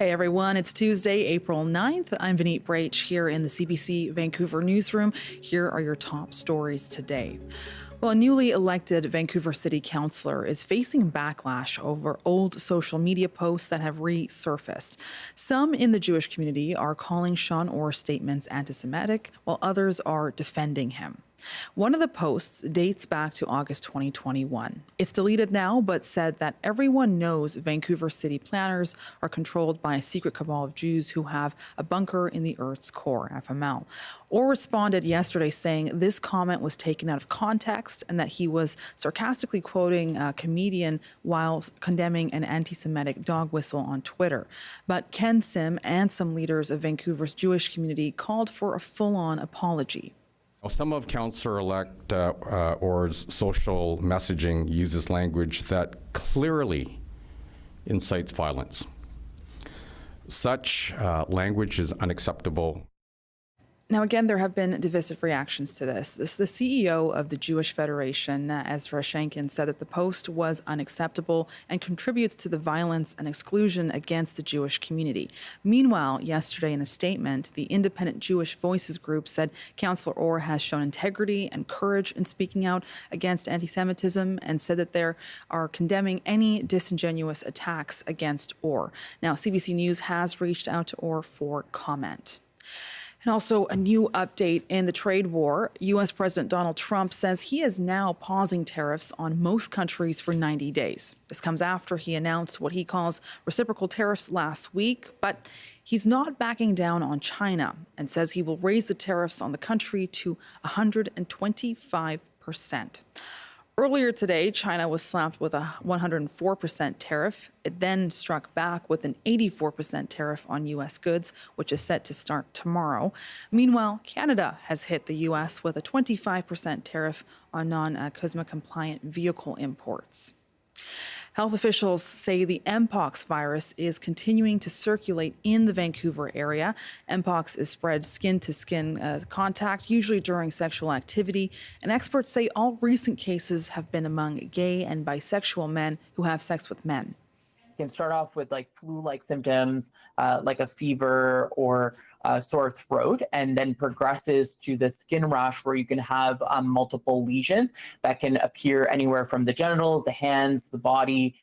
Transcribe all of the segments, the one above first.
Hey everyone, it's Tuesday, April 9th. I'm Vineet Brach here in the CBC Vancouver newsroom. Here are your top stories today. Well, a newly elected Vancouver City Councillor is facing backlash over old social media posts that have resurfaced. Some in the Jewish community are calling Sean Orr's statements anti-Semitic, while others are defending him. One of the posts dates back to August 2021. It's deleted now, but said that everyone knows Vancouver city planners are controlled by a secret cabal of Jews who have a bunker in the Earth's core, FML. Orr responded yesterday saying this comment was taken out of context and that he was sarcastically quoting a comedian while condemning an anti-Semitic dog whistle on Twitter. But Ken Sim and some leaders of Vancouver's Jewish community called for a full-on apology. Some of Councillor-elect Orr's social messaging uses language that clearly incites violence. Such language is unacceptable. Now, again, there have been divisive reactions to this. The CEO of the Jewish Federation, Ezra Shenkin, said that the post was unacceptable and contributes to the violence and exclusion against the Jewish community. Meanwhile, yesterday in a statement, the Independent Jewish Voices group said Councillor Orr has shown integrity and courage in speaking out against anti-Semitism and said that they are condemning any disingenuous attacks against Orr. Now, CBC News has reached out to Orr for comment. And also a new update in the trade war. U.S. President Donald Trump says he is now pausing tariffs on most countries for 90 days. This comes after he announced what he calls reciprocal tariffs last week, but he's not backing down on China and says he will raise the tariffs on the country to 125%. Earlier today, China was slapped with a 104% tariff. It then struck back with an 84% tariff on U.S. goods, which is set to start tomorrow. Meanwhile, Canada has hit the U.S. with a 25% tariff on non-CUSMA compliant vehicle imports. Health officials say the Mpox virus is continuing to circulate in the Vancouver area. Mpox is spread skin-to-skin contact, usually during sexual activity, and experts say all recent cases have been among gay and bisexual men who have sex with men. Can start off with like flu-like symptoms, like a fever or sore throat, and then progresses to the skin rash where you can have multiple lesions that can appear anywhere from the genitals, the hands, the body.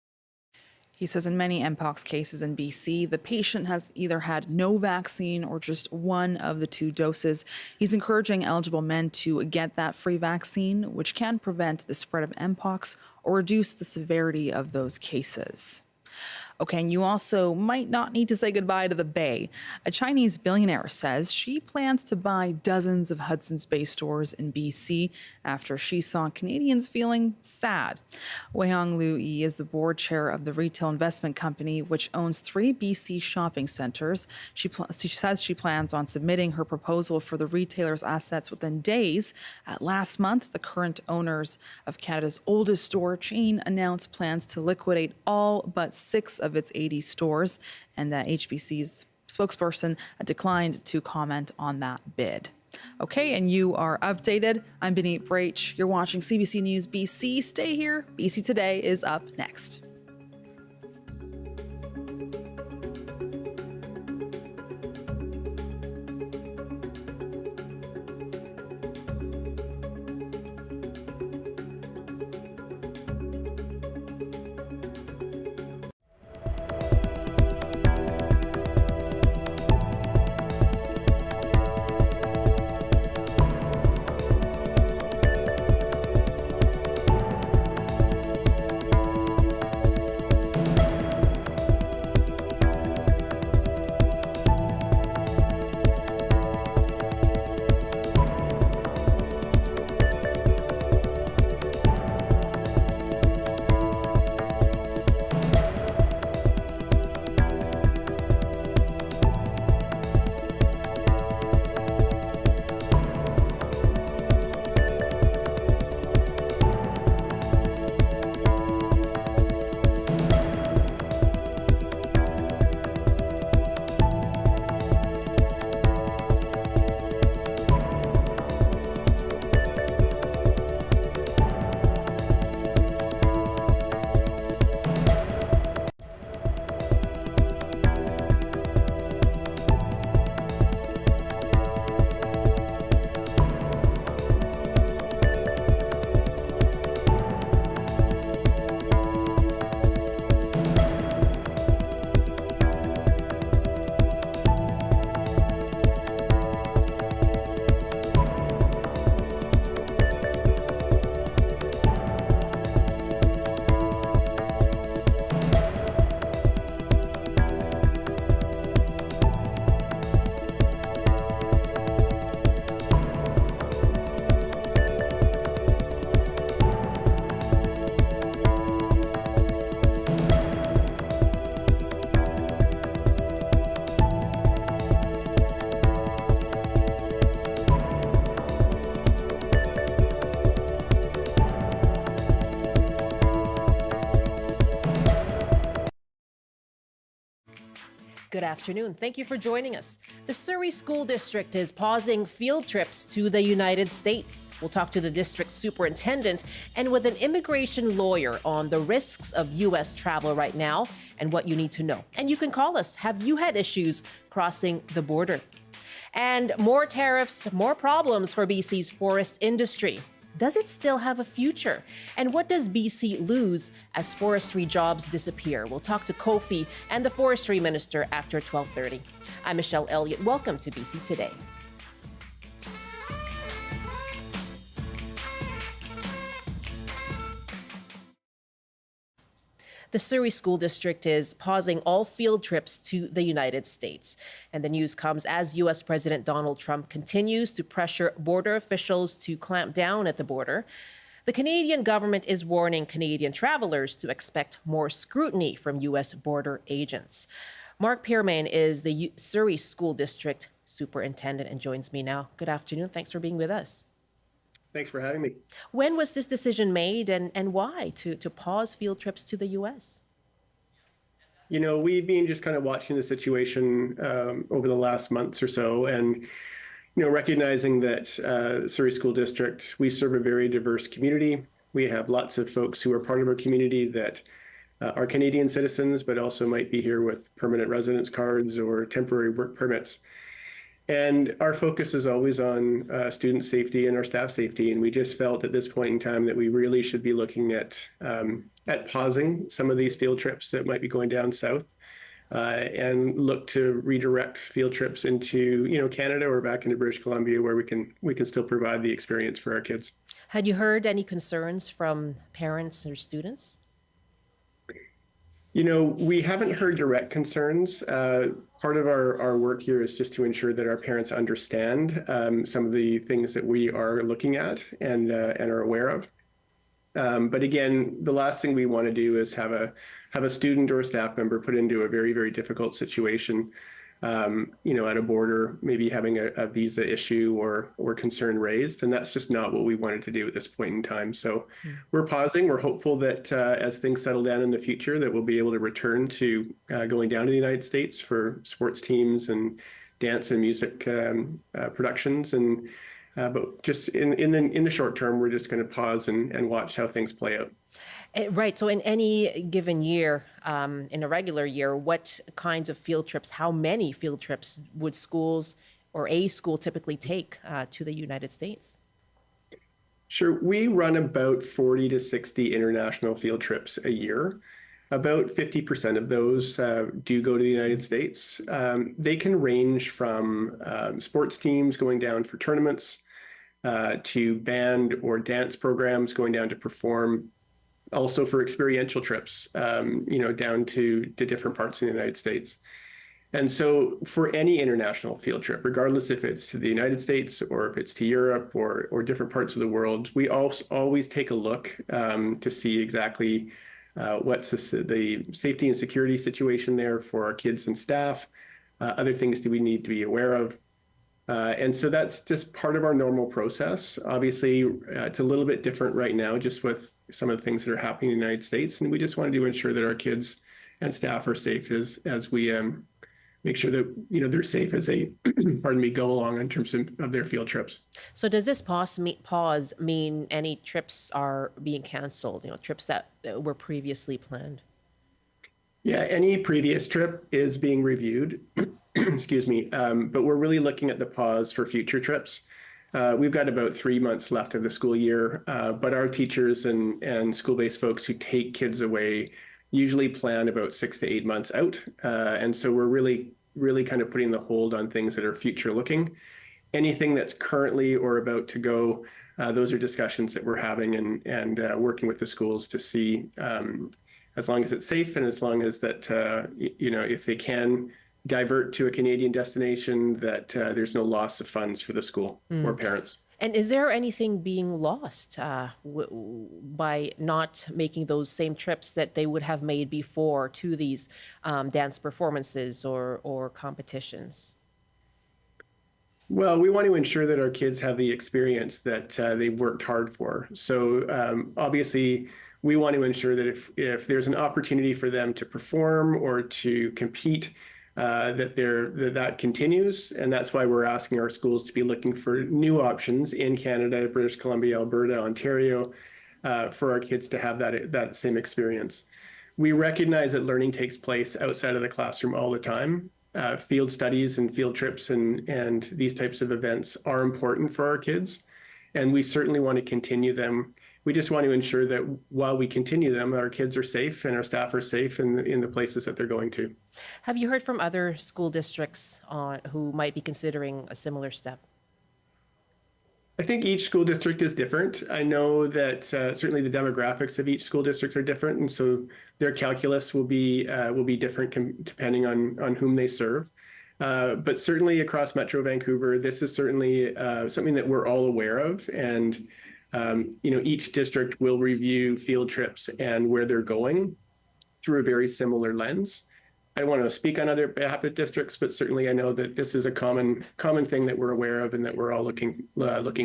He says in many Mpox cases in BC, the patient has either had no vaccine or just one of the two doses. He's encouraging eligible men to get that free vaccine, which can prevent the spread of Mpox or reduce the severity of those cases. Okay, and you also might not need to say goodbye to the Bay. A Chinese billionaire says she plans to buy dozens of Hudson's Bay stores in BC after she saw Canadians feeling sad. Weihong Liu Yi is the board chair of the retail investment company, which owns 3 BC shopping centers. She says she plans on submitting her proposal for the retailer's assets within days. Last month, the current owners of Canada's oldest store chain announced plans to liquidate all but 6 of its 80 stores, and HBC's spokesperson declined to comment on that bid. Okay, and you are updated. I'm Vineet Brach. You're watching CBC News BC. Stay here. BC Today is up next. Good afternoon. Thank you for joining us. The Surrey School District is pausing field trips to the United States. We'll talk to the district superintendent and with an immigration lawyer on the risks of U.S. travel right now and what you need to know. And you can call us. Have you had issues crossing the border? And more tariffs, more problems for BC's forest industry. Does it still have a future? And what does BC lose as forestry jobs disappear? We'll talk to Kofi and the forestry minister after 12:30. I'm Michelle Elliott. Welcome to BC Today. The Surrey School District is pausing all field trips to the United States. And the news comes as U.S. President Donald Trump continues to pressure border officials to clamp down at the border. The Canadian government is warning Canadian travelers to expect more scrutiny from U.S. border agents. Mark Pearmain is the Surrey School District superintendent and joins me now. Good afternoon. Thanks for being with us. Thanks for having me. When was this decision made and why to pause field trips to the U.S.? You know, we've been just kind of watching the situation over the last months or so, and, you know, recognizing that Surrey School District, we serve a very diverse community. We have lots of folks who are part of our community that are Canadian citizens, but also might be here with permanent residence cards or temporary work permits. And our focus is always on student safety and our staff safety. And we just felt at this point in time that we really should be looking at pausing some of these field trips that might be going down south and look to redirect field trips into, you know, Canada or back into British Columbia, where we can still provide the experience for our kids. Had you heard any concerns from parents or students? You know, we haven't heard direct concerns. Part of our work here is just to ensure that our parents understand some of the things that we are looking at and are aware of. But again, the last thing we want to do is have a student or a staff member put into a very, very difficult situation, you know, at a border, maybe having a visa issue or concern raised. And that's just not what we wanted to do at this point in time. So we're pausing. We're hopeful that as things settle down in the future, that we'll be able to return to going down to the United States for sports teams and dance and music productions. And but just in the short term, we're just going to pause and watch how things play out. Right. So in any given year, in a regular year, what kinds of field trips, how many field trips would schools or a school typically take to the United States? Sure. We run about 40 to 60 international field trips a year. About 50% of those do go to the United States. They can range from sports teams going down for tournaments to band or dance programs going down to perform. Also for experiential trips, you know, down to different parts of the United States. And so for any international field trip, regardless if it's to the United States or if it's to Europe or different parts of the world, we always take a look to see exactly what's the safety and security situation there for our kids and staff. Other things do we need to be aware of? And so that's just part of our normal process. Obviously, it's a little bit different right now, just with some of the things that are happening in the United States. And we just wanted to ensure that our kids and staff are safe as we make sure that, you know, they're safe as they, pardon me, go along in terms of their field trips. So does this pause mean any trips are being canceled, you know, trips that were previously planned? Yeah, any previous trip is being reviewed, excuse me, but we're really looking at the pause for future trips. We've got about 3 months left of the school year, but our teachers and school-based folks who take kids away usually plan about 6 to 8 months out. And so we're really kind of putting the hold on things that are future looking. Anything that's currently or about to go, those are discussions that we're having and working with the schools to see, as long as it's safe and as long as that, you know, if they can divert to a Canadian destination, that there's no loss of funds for the school or parents. And is there anything being lost by not making those same trips that they would have made before to these dance performances or competitions? Well, we want to ensure that our kids have the experience that they've worked hard for. So obviously, we want to ensure that if there's an opportunity for them to perform or to compete, that continues, and that's why we're asking our schools to be looking for new options in Canada, British Columbia, Alberta, Ontario, for our kids to have that same experience. We recognize that learning takes place outside of the classroom all the time. Field studies and field trips and these types of events are important for our kids, and we certainly want to continue them. We just want to ensure that while we continue them, our kids are safe and our staff are safe in the places that they're going to. Have you heard from other school districts who might be considering a similar step? I think each school district is different. I know that certainly the demographics of each school district are different, and so their calculus will be different depending on whom they serve. But certainly across Metro Vancouver, this is certainly something that we're all aware of, and each district will review field trips and where they're going through a very similar lens. I don't want to speak on other behalf of districts, but certainly I know that this is a common thing that we're aware of and that we're all looking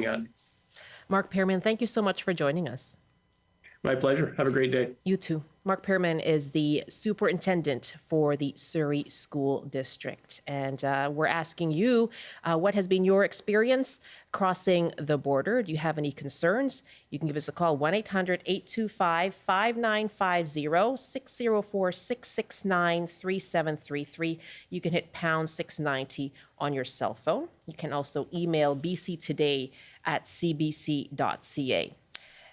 at. Mark Pearmain, thank you so much for joining us. My pleasure. Have a great day. You too. Mark Pearmain is the superintendent for the Surrey School District. And we're asking you, what has been your experience crossing the border? Do you have any concerns? You can give us a call, 1-800-825-5950, 604-669-3733. You can hit pound 690 on your cell phone. You can also email bctoday@cbc.ca.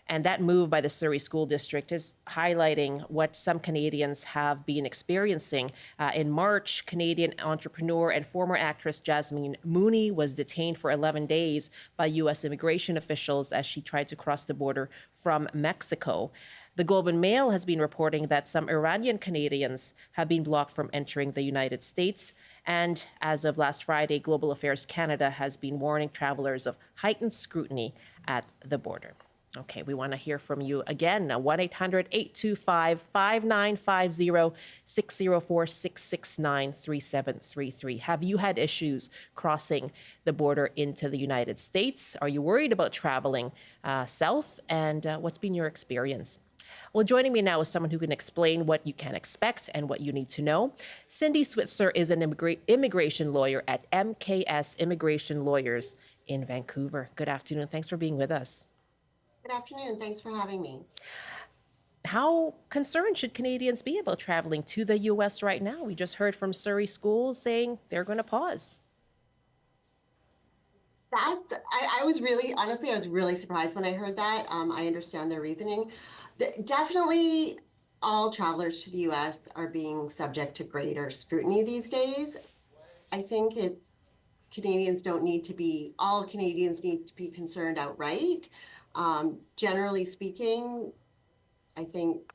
And that move by the Surrey School District is highlighting what some Canadians have been experiencing. In March, Canadian entrepreneur and former actress Jasmine Mooney was detained for 11 days by U.S. immigration officials as she tried to cross the border from Mexico. The Globe and Mail has been reporting that some Iranian Canadians have been blocked from entering the United States. And as of last Friday, Global Affairs Canada has been warning travelers of heightened scrutiny at the border. Okay, we want to hear from you again. 1-800-825-5950, 604-669-3733. Have you had issues crossing the border into the United States? Are you worried about traveling south? And what's been your experience? Well, joining me now is someone who can explain what you can expect and what you need to know. Cindy Switzer is an immigration lawyer at MKS Immigration Lawyers in Vancouver. Good afternoon. Thanks for being with us. Good afternoon. Thanks for having me. How concerned should Canadians be about traveling to the U.S. right now? We just heard from Surrey Schools saying they're going to pause. I was really, honestly, I was really surprised when I heard that. I understand their reasoning. Definitely all travelers to the U.S. are being subject to greater scrutiny these days. I think Canadians need to be concerned outright. Generally speaking, I think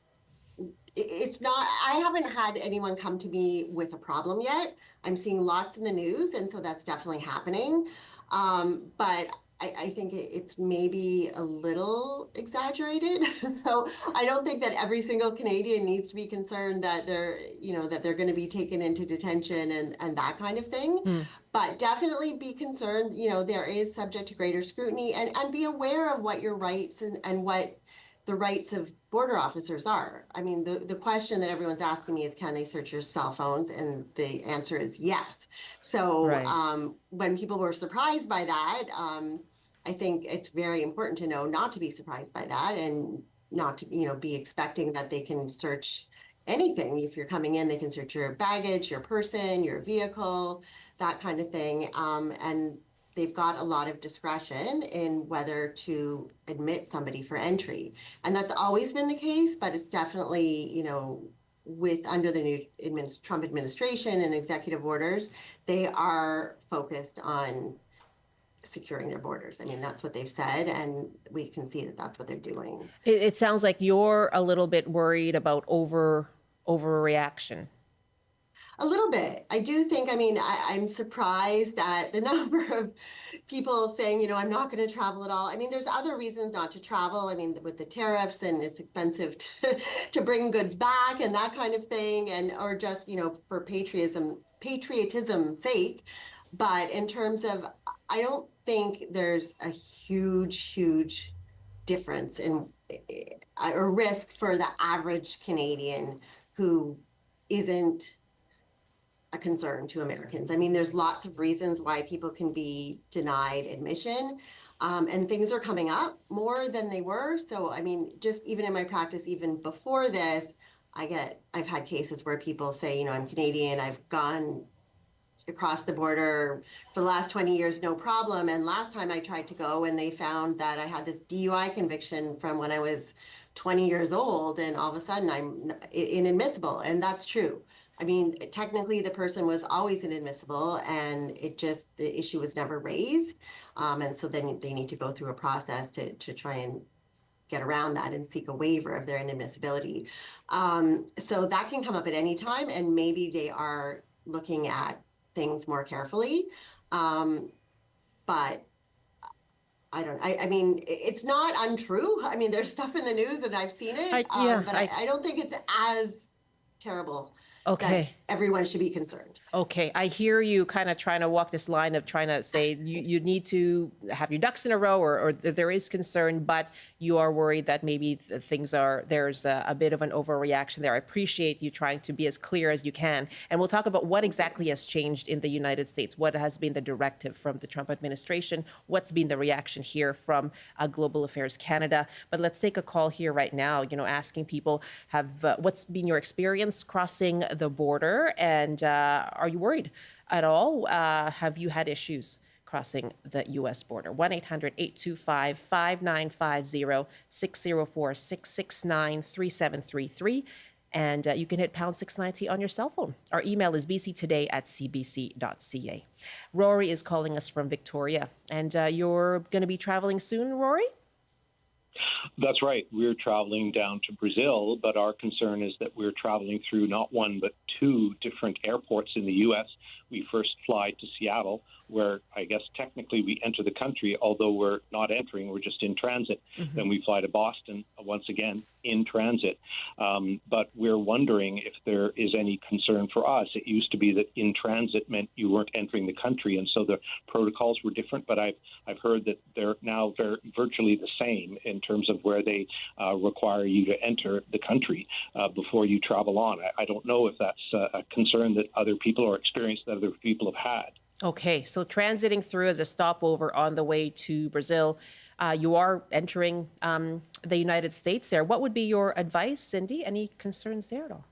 it's not, I haven't had anyone come to me with a problem yet. I'm seeing lots in the news, and so that's definitely happening. But I think it's maybe a little exaggerated. So I don't think that every single Canadian needs to be concerned that they're going to be taken into detention and that kind of thing. But definitely be concerned, there is subject to greater scrutiny, and be aware of what your rights and what the rights of border officers are. I mean, the question that everyone's asking me is, can they search your cell phones? And the answer is yes. So right. When people were surprised by that, I think it's very important to know not to be surprised by that, and not to, be expecting that they can search anything. If you're coming in, they can search your baggage, your person, your vehicle, that kind of thing. And they've got a lot of discretion in whether to admit somebody for entry. And that's always been the case, but it's definitely, under the new Trump administration and executive orders, they are focused on securing their borders. I mean, that's what they've said, and we can see that that's what they're doing. It sounds like you're a little bit worried about overreaction. A little bit. I do think, I'm surprised at the number of people saying, I'm not going to travel at all. I mean, there's other reasons not to travel. I mean, with the tariffs, and it's expensive to bring goods back and that kind of thing, or just, for patriotism's sake. But in terms of, I don't think there's a huge difference in or risk for the average Canadian who isn't a concern to Americans. I mean, there's lots of reasons why people can be denied admission, and things are coming up more than they were. So, I mean, just even in my practice, even before this, I've had cases where people say, you know, I'm Canadian, I've gone across the border for the last 20 years, no problem. And last time I tried to go and they found that I had this DUI conviction from when I was 20 years old, and all of a sudden I'm inadmissible. And that's true. I mean, technically the person was always inadmissible, and the issue was never raised. And so then they need to go through a process to try and get around that and seek a waiver of their inadmissibility. So that can come up at any time, and maybe they are looking at things more carefully. But I mean, it's not untrue. I mean, there's stuff in the news and I've seen it, but I don't think it's as terrible that everyone should be concerned. Okay, I hear you kind of trying to walk this line of trying to say you need to have your ducks in a row, or there is concern, but you are worried that maybe there's a bit of an overreaction there. I appreciate you trying to be as clear as you can. And we'll talk about what exactly has changed in the United States, what has been the directive from the Trump administration, what's been the reaction here from Global Affairs Canada. But let's take a call here right now, you know, asking people, what's been your experience crossing the border, and are you worried at all? Have you had issues crossing the U.S. border? 1-800-825-5950, 604-669-3733. And you can hit pound 690 on your cell phone. Our email is bctoday@cbc.ca. Rory is calling us from Victoria. And you're going to be traveling soon, Rory? That's right. We're traveling down to Brazil, but our concern is that we're traveling through not one, but two different airports in the U.S. We first fly to Seattle, where I guess technically we enter the country, although we're not entering, we're just in transit. Mm-hmm. Then we fly to Boston, once again, in transit. But we're wondering if there is any concern for us. It used to be that in transit meant you weren't entering the country, and so the protocols were different, but I've heard that they're now virtually the same in terms of where they require you to enter the country before you travel on. I don't know if that's a concern that other people or experience that other people have had. Okay, so transiting through as a stopover on the way to Brazil, you are entering the United States there. What would be your advice, Cindy? Any concerns there at all?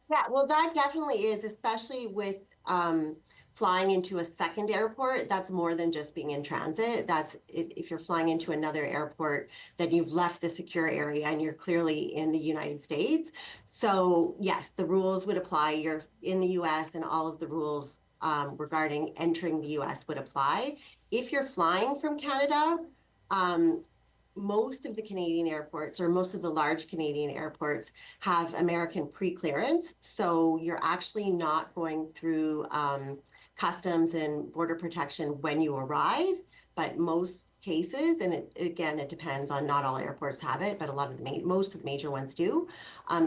Yeah, well, that definitely is, especially with flying into a second airport. That's more than just being in transit. That's if you're flying into another airport, then you've left the secure area and you're clearly in the United States. So yes, the rules would apply. You're in the US, and all of the rules regarding entering the U.S. would apply. If you're flying from Canada, most of the Canadian airports, or most of the large Canadian airports, have American pre-clearance. So you're actually not going through customs and border protection when you arrive. But most cases, and it depends on, not all airports have it, but most of the major ones do,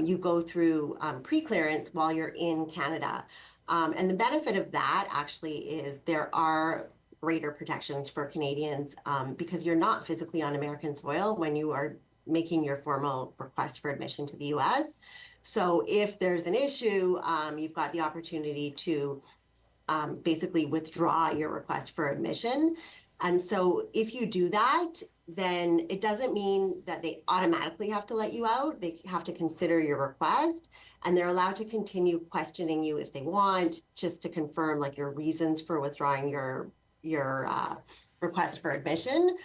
you go through pre-clearance while you're in Canada. And the benefit of that actually is there are greater protections for Canadians because you're not physically on American soil when you are making your formal request for admission to the U.S. So if there's an issue, you've got the opportunity to basically withdraw your request for admission. And so if you do that, then it doesn't mean that they automatically have to let you out. They have to consider your request, and they're allowed to continue questioning you if they want, just to confirm like your reasons for withdrawing your request for admission.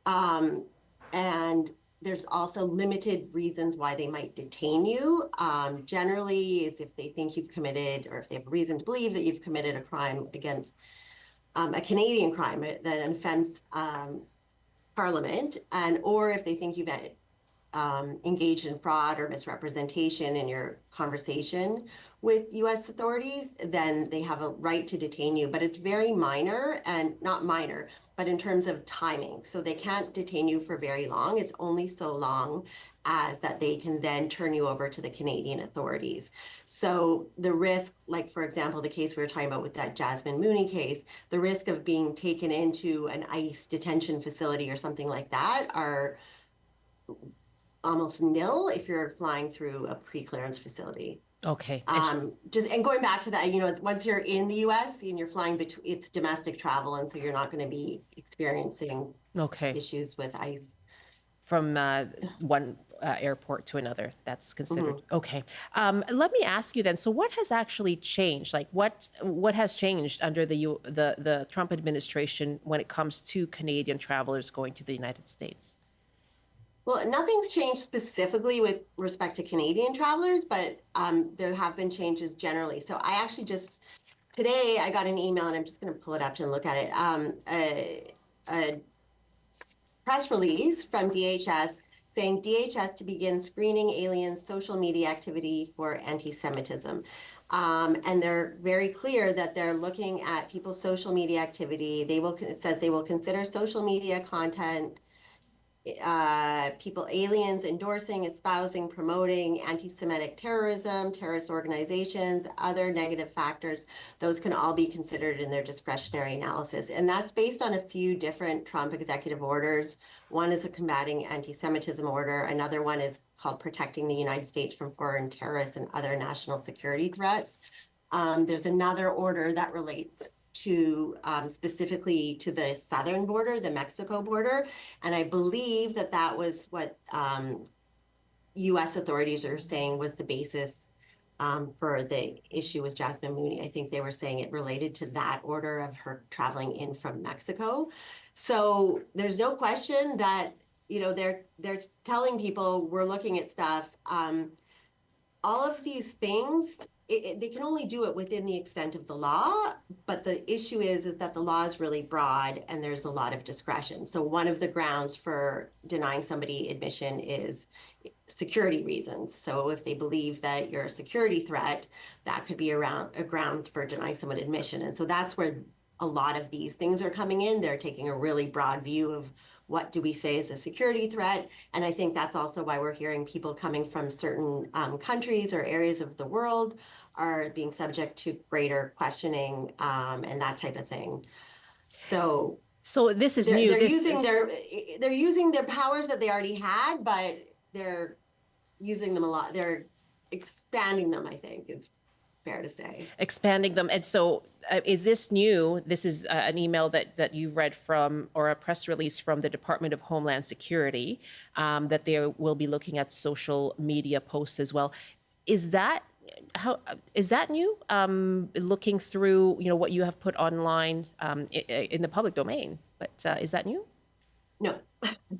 And there's also limited reasons why they might detain you. Generally is if they think you've committed, or if they have reason to believe that you've committed a crime against a Canadian crime, an offense Parliament, or if they think you've engaged in fraud or misrepresentation in your conversation with U.S. authorities, then they have a right to detain you. But it's very minor, and not minor, but in terms of timing. So they can't detain you for very long. It's only so long as that they can then turn you over to the Canadian authorities. So the risk, like for example, the case we were talking about with that Jasmine Mooney case, the risk of being taken into an ICE detention facility or something like that are almost nil if you're flying through a pre-clearance facility. Okay. And going back to that, once you're in the U.S. and you're flying between, it's domestic travel, and so you're not going to be experiencing Okay. issues with ICE. From one airport to another, that's considered. Mm-hmm. Okay. Let me ask you then. So, what has actually changed? Like, what has changed under the Trump administration when it comes to Canadian travelers going to the United States? Well, nothing's changed specifically with respect to Canadian travelers, but there have been changes generally. So I actually today I got an email, and I'm just going to pull it up and look at it. A press release from DHS saying DHS to begin screening aliens' social media activity for anti-Semitism. And they're very clear that they're looking at people's social media activity. It says they will consider social media content, aliens endorsing, espousing, promoting anti-Semitic terrorism, terrorist organizations, other negative factors. Those can all be considered in their discretionary analysis. And that's based on a few different Trump executive orders. One is a combating anti-Semitism order. Another one is called protecting the United States from foreign terrorists and other national security threats. There's another order that relates to specifically to the southern border, the Mexico border. And I believe that was what U.S. authorities are saying was the basis for the issue with Jasmine Mooney. I think they were saying it related to that order of her traveling in from Mexico. So there's no question that, they're telling people we're looking at stuff. All of these things, they can only do it within the extent of the law, but the issue is that the law is really broad and there's a lot of discretion. So one of the grounds for denying somebody admission is security reasons. So if they believe that you're a security threat, that could be a grounds for denying someone admission. And so that's where a lot of these things are coming in. They're taking a really broad view of what do we say is a security threat. And I think that's also why we're hearing people coming from certain countries or areas of the world are being subject to greater questioning and that type of thing. So this is new. They're using their powers that they already had, but they're using them a lot. They're expanding them, I think, is fair to say. Expanding them. And so is this new? This is an email that you read from, or a press release from the Department of Homeland Security, that they will be looking at social media posts as well. Is that new? Looking through, what you have put online in the public domain, but is that new? No,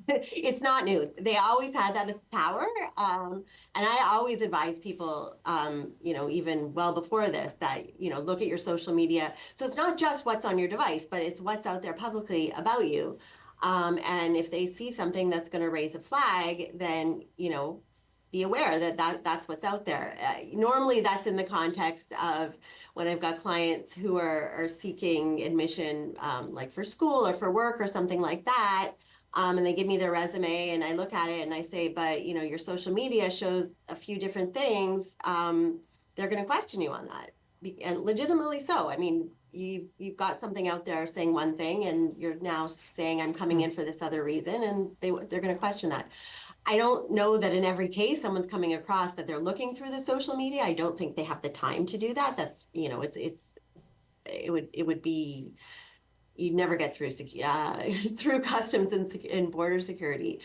it's not new. They always had that as power. And I always advise people, even well before this, that, look at your social media. So it's not just what's on your device, but it's what's out there publicly about you. And if they see something that's going to raise a flag, then, be aware that that's what's out there. Normally that's in the context of when I've got clients who are seeking admission, like for school or for work or something like that. And they give me their resume and I look at it and I say, but your social media shows a few different things. They're going to question you on that, and legitimately so. I mean, you've got something out there saying one thing and you're now saying I'm coming in for this other reason, and they're going to question that. I don't know that in every case someone's coming across that they're looking through the social media. I don't think they have the time to do that. That's, it would be, you'd never get through through customs and border security.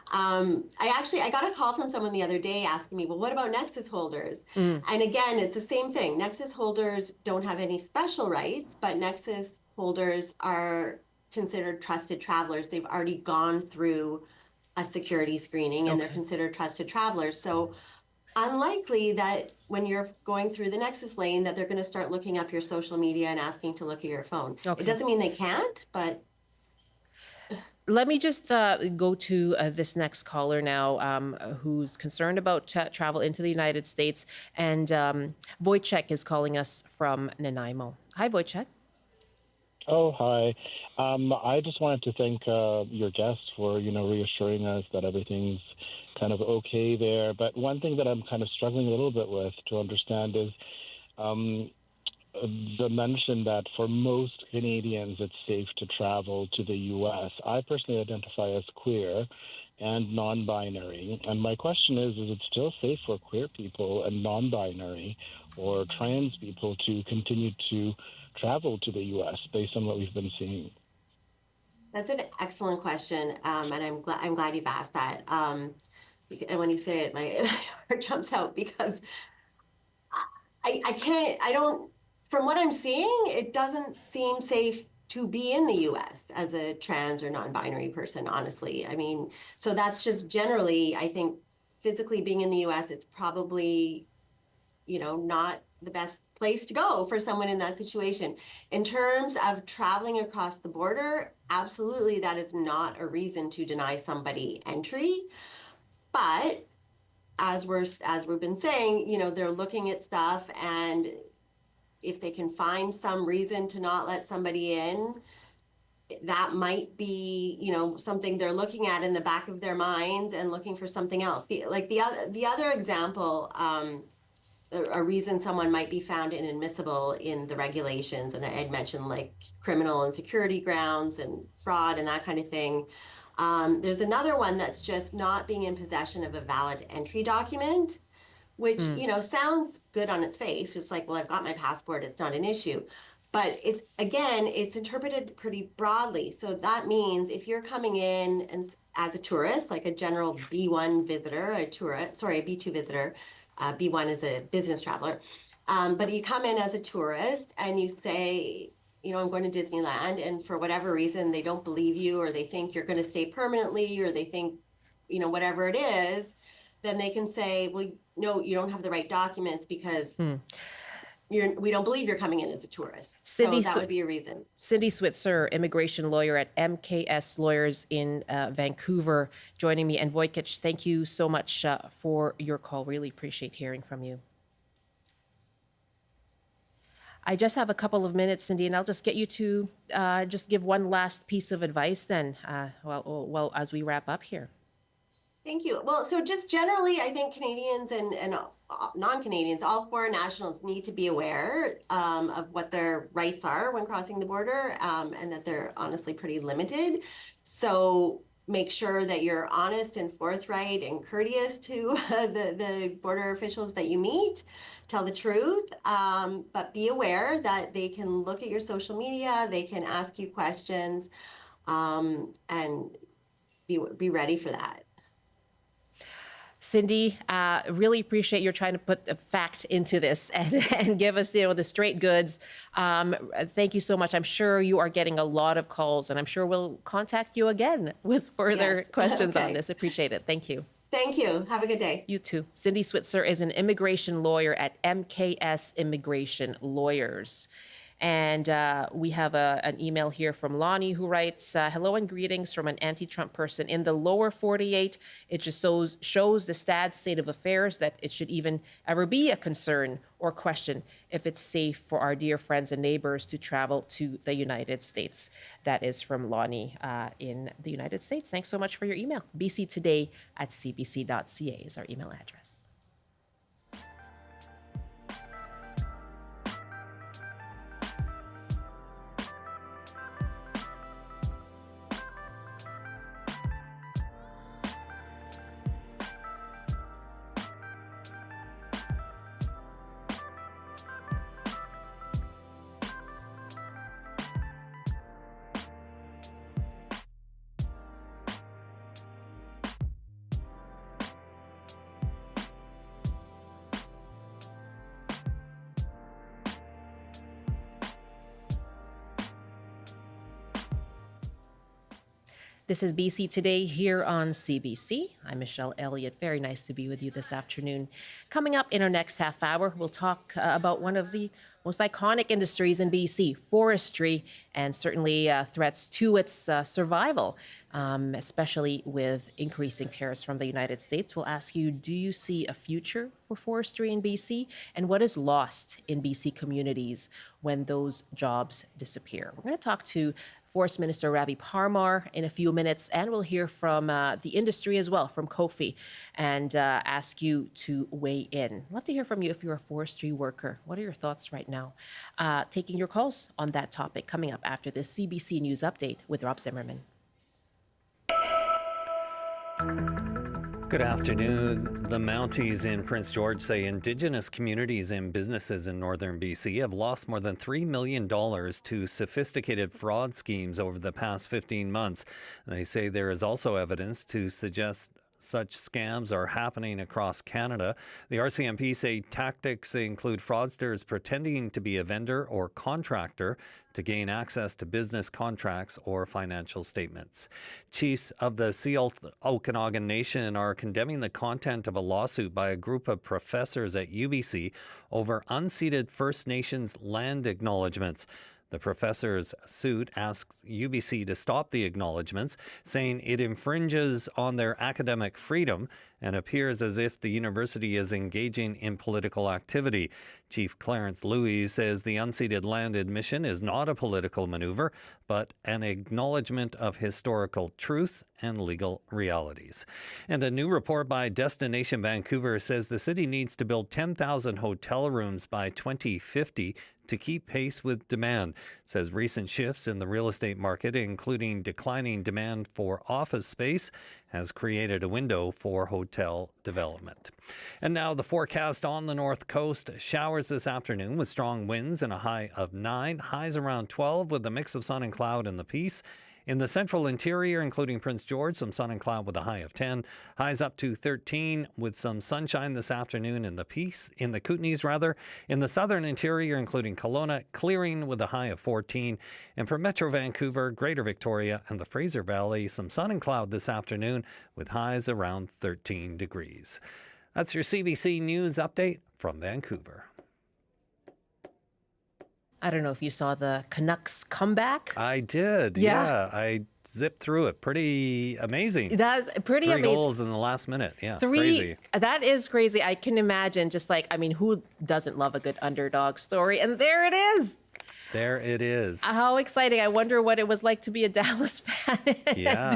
I got a call from someone the other day asking me, well, what about Nexus holders? And again, it's the same thing. Nexus holders don't have any special rights, but Nexus holders are considered trusted travelers. They've already gone through a security screening and they're considered trusted travelers. So unlikely that when you're going through the Nexus lane that they're going to start looking up your social media and asking to look at your phone. It doesn't mean they can't, but... Let me just go to this next caller now, who's concerned about travel into the United States. And Wojciech is calling us from Nanaimo. Hi, Wojciech. Oh, hi. I just wanted to thank your guests for, reassuring us that everything's kind of okay there. But one thing that I'm kind of struggling a little bit with to understand is the mention that for most Canadians, it's safe to travel to the U.S. I personally identify as queer, and non-binary. And my question is it still safe for queer people and non-binary or trans people to continue to travel to the U.S. based on what we've been seeing? That's an excellent question, and I'm glad you've asked that. And when you say it, my heart jumps out because I don't. From what I'm seeing, it doesn't seem safe to be in the U.S. as a trans or non-binary person. Honestly, I mean, so that's just generally. I think physically being in the U.S., it's probably, not the best place to go for someone in that situation. In terms of traveling across the border, absolutely, that is not a reason to deny somebody entry. But as we've been saying, they're looking at stuff, and if they can find some reason to not let somebody in, that might be, something they're looking at in the back of their minds and looking for something else. The other example, a reason someone might be found inadmissible in the regulations, and I'd mentioned like criminal and security grounds and fraud and that kind of thing. There's another one that's just not being in possession of a valid entry document, which, sounds good on its face. It's like, well, I've got my passport, it's not an issue. But it's interpreted pretty broadly. So that means if you're coming in and as a tourist, like a general B1 visitor, a B2 visitor, B1 is a business traveler. But you come in as a tourist and you say, I'm going to Disneyland, and for whatever reason, they don't believe you, or they think you're going to stay permanently, or they think, whatever it is, then they can say, well, no, you don't have the right documents because we don't believe you're coming in as a tourist. So that would be a reason. Cindy Switzer, immigration lawyer at MKS Lawyers in Vancouver, joining me. And Vojkic, thank you so much for your call. Really appreciate hearing from you. I just have a couple of minutes, Cindy, and I'll just get you to just give one last piece of advice then, well, as we wrap up here. Thank you. Well, so just generally, I think Canadians and non-Canadians, all foreign nationals, need to be aware of what their rights are when crossing the border, and that they're honestly pretty limited. So make sure that you're honest and forthright and courteous to the border officials that you meet. Tell the truth, but be aware that they can look at your social media, they can ask you questions, and be ready for that. Cindy, really appreciate your trying to put a fact into this and give us, the straight goods. Thank you so much. I'm sure you are getting a lot of calls, and I'm sure we'll contact you again with further questions on this. Appreciate it. Thank you. Thank you. Have a good day. You too. Cindy Switzer is an immigration lawyer at MKS Immigration Lawyers. And we have an email here from Lonnie who writes, hello and greetings from an anti-Trump person in the lower 48. It just shows the sad state of affairs that it should even ever be a concern or question if it's safe for our dear friends and neighbors to travel to the United States. That is from Lonnie in the United States. Thanks so much for your email. bctoday@cbc.ca is our email address. This is BC Today here on CBC. I'm Michelle Elliott. Very nice to be with you this afternoon. Coming up in our next half hour, we'll talk about one of the most iconic industries in BC, forestry, and certainly threats to its survival, especially with increasing tariffs from the United States. We'll ask you, do you see a future for forestry in BC? And what is lost in BC communities when those jobs disappear? We're going to talk to Forest Minister Ravi Parmar in a few minutes, and we'll hear from the industry as well, from Kofi, and ask you to weigh in. I'd love to hear from you if you're a forestry worker. What are your thoughts right now? Taking your calls on that topic coming up after this CBC News Update with Rob Zimmerman. Good afternoon. The Mounties in Prince George say Indigenous communities and businesses in northern BC have lost more than $3 million to sophisticated fraud schemes over the past 15 months. They say there is also evidence to suggest such scams are happening across Canada. The RCMP say tactics include fraudsters pretending to be a vendor or contractor to gain access to business contracts or financial statements. Chiefs of the Seal Okanagan Nation are condemning the content of a lawsuit by a group of professors at UBC over unceded First Nations land acknowledgements. The professor's suit asks UBC to stop the acknowledgements, saying it infringes on their academic freedom and appears as if the university is engaging in political activity. Chief Clarence Louis says the unceded land admission is not a political maneuver, but an acknowledgement of historical truths and legal realities. And a new report by Destination Vancouver says the city needs to build 10,000 hotel rooms by 2050 to keep pace with demand. It says recent shifts in the real estate market, including declining demand for office space, has created a window for hotel development. And now the forecast on the north coast. Showers this afternoon with strong winds and a high of 9. Highs around 12 with a mix of sun and cloud in the Peace. In the central interior, including Prince George, some sun and cloud with a high of 10. Highs up to 13 with some sunshine this afternoon in the Peace, in the Kootenays rather. In the southern interior, including Kelowna, clearing with a high of 14. And for Metro Vancouver, Greater Victoria, and the Fraser Valley, some sun and cloud this afternoon with highs around 13 degrees. That's your CBC News update from Vancouver. I don't know if you saw the Canucks comeback. I did. Yeah. I zipped through it. Pretty amazing. That's pretty amazing. 3 goals in the last minute. Yeah. 3. Crazy. That is crazy. I can imagine who doesn't love a good underdog story? And there it is. There it is. How exciting. I wonder what it was like to be a Dallas fan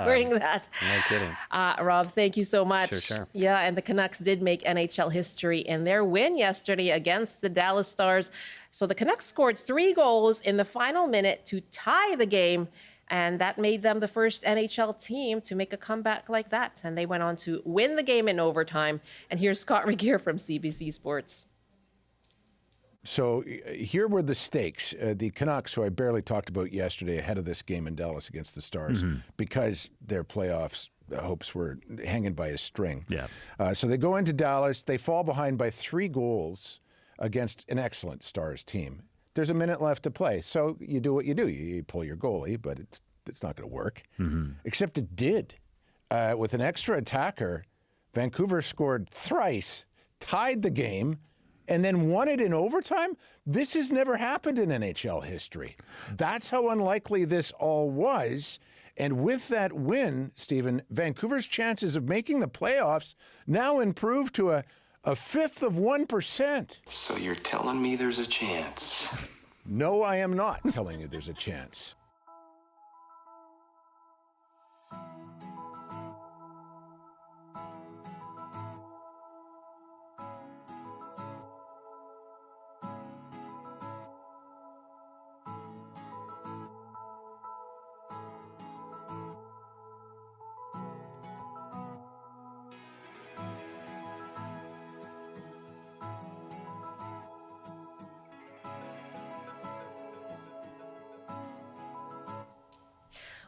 during that. No kidding. Rob, thank you so much. Sure. Yeah, and the Canucks did make NHL history in their win yesterday against the Dallas Stars. So the Canucks scored 3 goals in the final minute to tie the game, and that made them the first NHL team to make a comeback like that. And they went on to win the game in overtime. And here's Scott Regier from CBC Sports. So here were the stakes. The Canucks, who I barely talked about yesterday ahead of this game in Dallas against the Stars, because their playoffs hopes were hanging by a string. Yeah. So they go into Dallas. They fall behind by 3 goals against an excellent Stars team. There's a minute left to play. So you do what you do. You pull your goalie, but it's not going to work. Except it did. With an extra attacker, Vancouver scored thrice, tied the game, and then won it in overtime? This has never happened in NHL history. That's how unlikely this all was. And with that win, Stephen, Vancouver's chances of making the playoffs now improved to a 1/5 of 1%. So you're telling me there's a chance? No, I am not telling you there's a chance.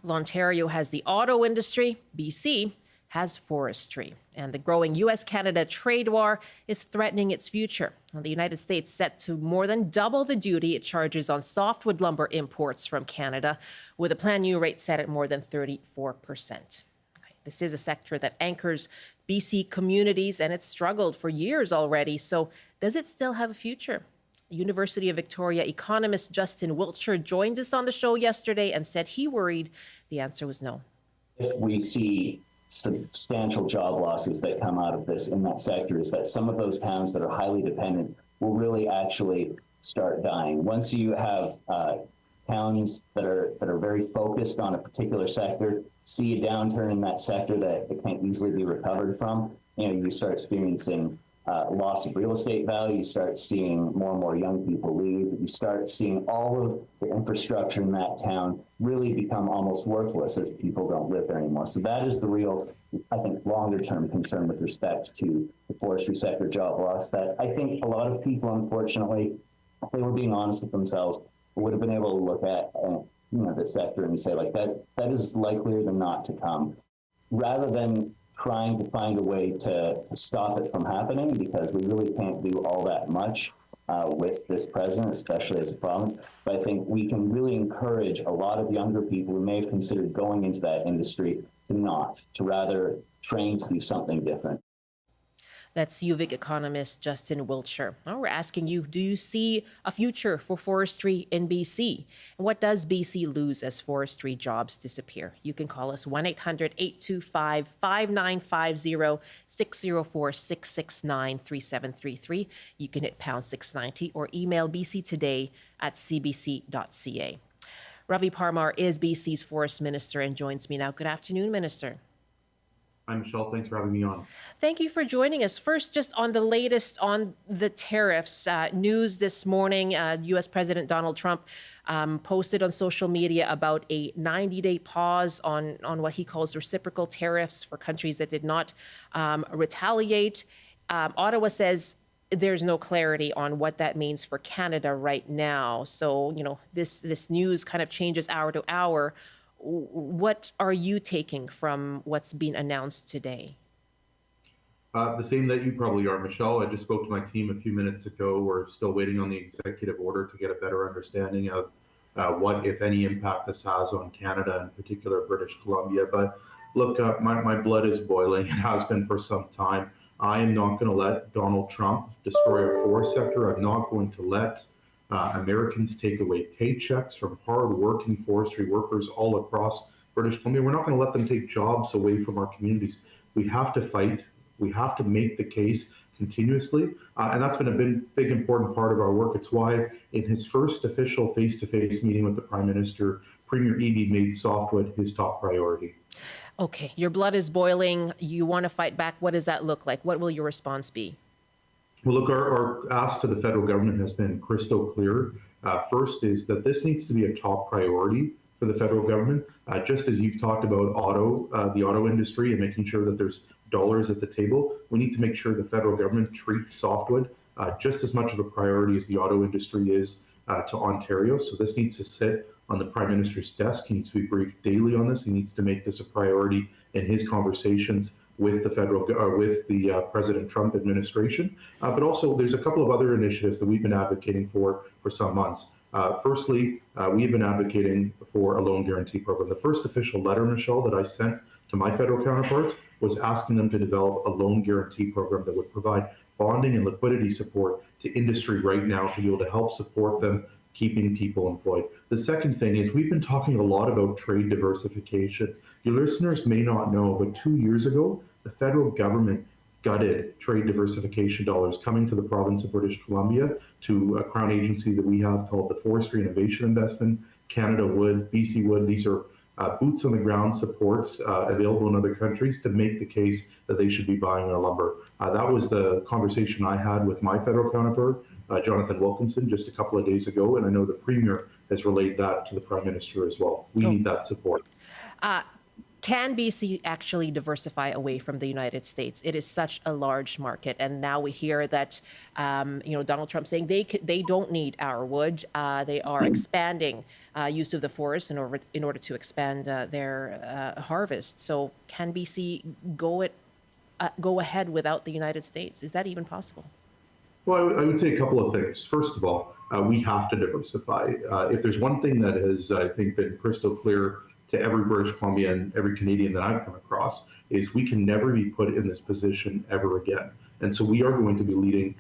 Well, Ontario has the auto industry. BC has forestry. And the growing U.S.-Canada trade war is threatening its future. Now, the United States set to more than double the duty it charges on softwood lumber imports from Canada, with a planned new rate set at more than 34%. This is a sector that anchors BC communities, and it's struggled for years already. So does it still have a future? University of Victoria economist Justin Wiltshire joined us on the show yesterday and said he worried the answer was no. If we see substantial job losses that come out of this in that sector, is that some of those towns that are highly dependent will really actually start dying. Once you have towns that are very focused on a particular sector, see a downturn in that sector that can't easily be recovered from, you start experiencing loss of real estate value. You start seeing more and more young people leave. You start seeing all of the infrastructure in that town really become almost worthless as people don't live there anymore. So that is the real, I think, longer-term concern with respect to the forestry sector job loss that I think a lot of people, unfortunately, if they were being honest with themselves, would have been able to look at the sector and say, like, that is likelier than not to come, rather than trying to find a way to stop it from happening, because we really can't do all that much with this president, especially as a province. But I think we can really encourage a lot of younger people who may have considered going into that industry to rather train to do something different. That's UVic economist Justin Wiltshire. Now we're asking you, do you see a future for forestry in BC? And what does BC lose as forestry jobs disappear? You can call us 1-800-825-5950, 604-669-3733. You can hit pound 690 or email bctoday@cbc.ca. Ravi Parmar is BC's forest minister and joins me now. Good afternoon, Minister. Hi, Michelle. Thanks for having me on. Thank you for joining us. First, just on the latest on the tariffs, news this morning, U.S. President Donald Trump posted on social media about a 90-day pause on what he calls reciprocal tariffs for countries that did not retaliate. Ottawa says there's no clarity on what that means for Canada right now. So, this news kind of changes hour to hour. What are you taking from what's been announced today? The same that you probably are, Michelle. I just spoke to my team a few minutes ago. We're still waiting on the executive order to get a better understanding of what, if any, impact this has on Canada, in particular British Columbia. But look, my blood is boiling. It has been for some time. I am not going to let Donald Trump destroy our forest sector. I'm not going to let Americans take away paychecks from hard-working forestry workers all across British Columbia. We're not going to let them take jobs away from our communities. We have to fight. We have to make the case continuously, and that's been a big important part of our work. It's why in his first official face-to-face meeting with the Prime Minister, Premier Eby made softwood his top priority. Okay, your blood is boiling. You want to fight back. What does that look like? What will your response be? Well, look, our ask to the federal government has been crystal clear. First is that this needs to be a top priority for the federal government, just as you've talked about the auto industry and making sure that there's dollars at the table. We need to make sure the federal government treats softwood just as much of a priority as the auto industry is to Ontario. So this needs to sit on the Prime Minister's desk. He needs to be briefed daily on this. He needs to make this a priority in his conversations with the President Trump administration. But also there's a couple of other initiatives that we've been advocating for some months. Firstly, we've been advocating for a loan guarantee program. The first official letter, Michelle, that I sent to my federal counterparts was asking them to develop a loan guarantee program that would provide bonding and liquidity support to industry right now to be able to help support them keeping people employed. The second thing is we've been talking a lot about trade diversification. Your listeners may not know, but 2 years ago, the federal government gutted trade diversification dollars coming to the province of British Columbia to a crown agency that we have called the Forestry Innovation Investment, Canada Wood, BC Wood. These are boots on the ground supports available in other countries to make the case that they should be buying our lumber. That was the conversation I had with my federal counterpart, Jonathan Wilkinson, just a couple of days ago, and I know the Premier has relayed that to the Prime Minister as well. We need that support. Can BC actually diversify away from the United States? It is such a large market, and now we hear that Donald Trump saying they don't need our wood. They are expanding use of the forest in order to expand their harvest. So can BC go ahead without the United States? Is that even possible? Well, I would say a couple of things. First of all, we have to diversify. If there's one thing that has, I think, been crystal clear to every British Columbian, every Canadian that I've come across, is we can never be put in this position ever again. And so we are going to be leading,